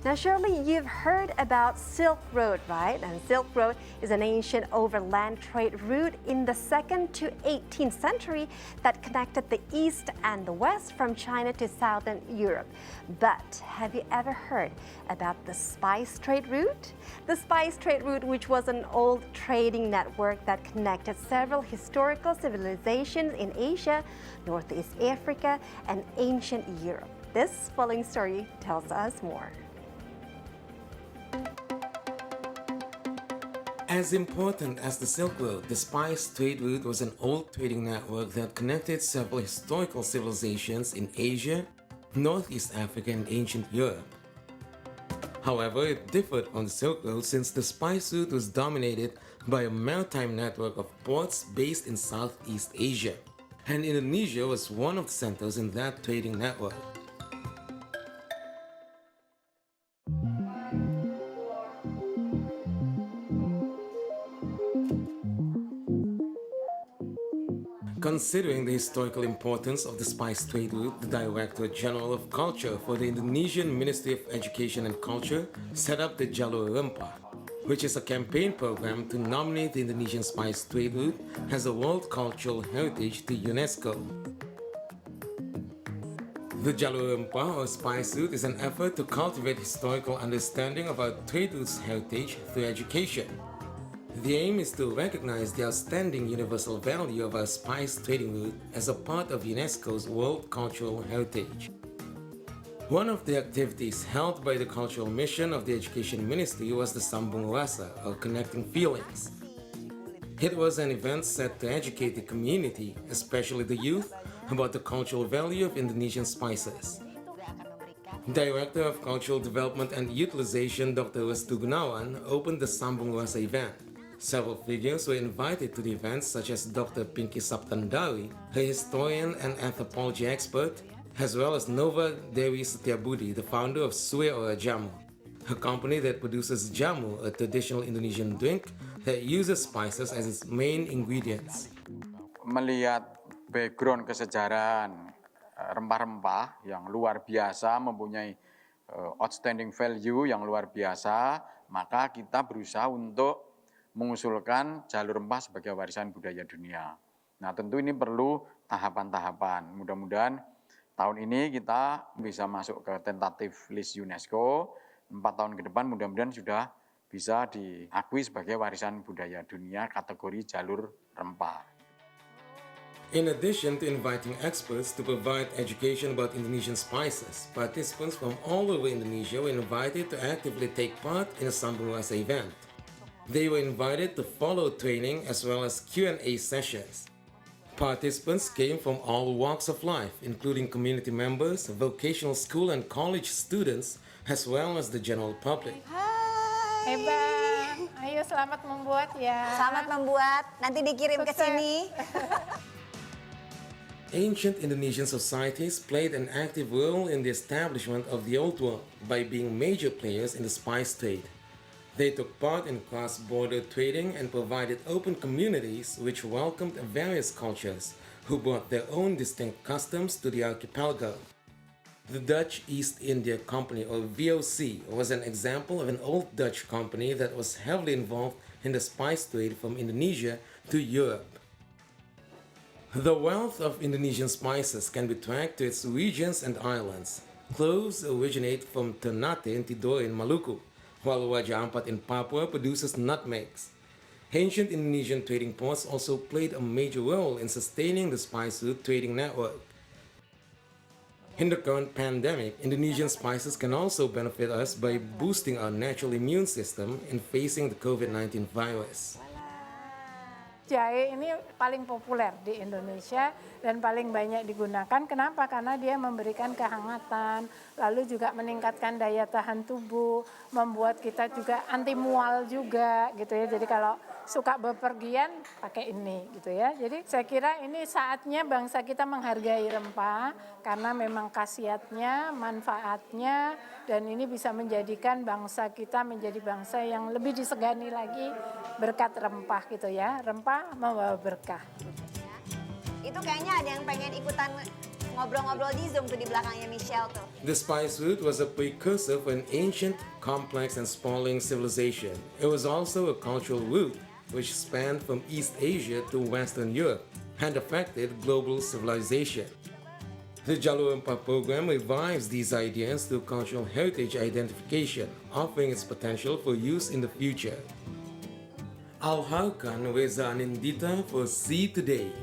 Now, surely you've heard about Silk Road, right? And Silk Road is an ancient overland trade route in the 2nd to 18th century that connected the East and the West from China to Southern Europe. But have you ever heard about the spice trade route? The spice trade route, which was an old trading network that connected several historical civilizations in Asia, Northeast Africa, and ancient Europe. This following story tells us more. As important as the Silk Road, the spice trade route was an old trading network that connected several historical civilizations in Asia, Northeast Africa, and ancient Europe. However, it differed on the Silk Road since the spice route was dominated by a maritime network of ports based in Southeast Asia, and Indonesia was one of the centers in that trading network. Considering the historical importance of the spice trade route, the Director General of Culture for the Indonesian Ministry of Education and Culture set up the Jalur Rempah, which is a campaign program to nominate the Indonesian spice trade route as a World Cultural Heritage to UNESCO. The Jalur Rempah or spice route is an effort to cultivate historical understanding of our trade route's heritage through education. The aim is to recognize the outstanding universal value of our spice trading route as a part of UNESCO's World Cultural Heritage. One of the activities held by the cultural mission of the Education Ministry was the Sambung Rasa, or Connecting Feelings. It was an event set to educate the community, especially the youth, about the cultural value of Indonesian spices. Director of Cultural Development and Utilization Dr. Restu Gunawan opened the Sambung Rasa event. Several figures were invited to the event, such as Dr. Pinky Saptandari, a historian and anthropology expert, as well as Nova Dewi Setiabudi, the founder of Sue Ora Jamu, a company that produces jamu, a traditional Indonesian drink that uses spices as its main ingredients. Melihat background kesejarahan rempah-rempah yang luar biasa, mempunyai outstanding value yang luar biasa, maka kita berusaha untuk mengusulkan jalur rempah sebagai warisan budaya dunia. Nah, tentu ini perlu tahapan-tahapan. Mudah-mudahan tahun ini kita bisa masuk ke tentative list UNESCO. 4 tahun ke depan mudah-mudahan sudah bisa diakui sebagai warisan budaya dunia kategori jalur rempah. In addition to inviting experts to provide education about Indonesian spices, participants from all over Indonesia were invited to actively take part in a Sambung Rasa event. They were invited to follow training as well as Q&A sessions. Participants came from all walks of life, including community members, vocational school and college students, as well as the general public. Hai Bang, ayo selamat membuat ya. Selamat membuat, nanti dikirim ke sini. Ancient Indonesian societies played an active role in the establishment of the Old World by being major players in the spice trade. They took part in cross-border trading and provided open communities which welcomed various cultures who brought their own distinct customs to the archipelago. The Dutch East India Company, or VOC, was an example of an old Dutch company that was heavily involved in the spice trade from Indonesia to Europe. The wealth of Indonesian spices can be tracked to its regions and islands. Cloves originate from Ternate and Tidore in Maluku, while Raja Ampat in Papua produces nutmegs. Ancient Indonesian trading ports also played a major role in sustaining the spice route trading network. In the current pandemic, Indonesian spices can also benefit us by boosting our natural immune system in facing the COVID-19 virus. Jahe ini paling populer di Indonesia dan paling banyak digunakan. Kenapa? Karena dia memberikan kehangatan, lalu juga meningkatkan daya tahan tubuh, membuat kita juga anti mual juga gitu ya. Jadi kalau suka bepergian pakai ini gitu ya. Jadi saya kira ini saatnya bangsa kita menghargai rempah karena memang khasiatnya, manfaatnya, dan ini bisa menjadikan bangsa kita menjadi bangsa yang lebih disegani lagi berkat rempah gitu ya. Rempah membawa berkah. Itu kayaknya ada yang pengen ikutan ngobrol-ngobrol di Zoom tuh di belakangnya Michelle tuh. The spice route was a precursor for an ancient, complex, and sprawling civilization. It was also a cultural route which spanned from East Asia to Western Europe and affected global civilization. The Jalur Rempah program revives these ideas through cultural heritage identification, offering its potential for use in the future. Al Harkan Reza Anindita for See Today.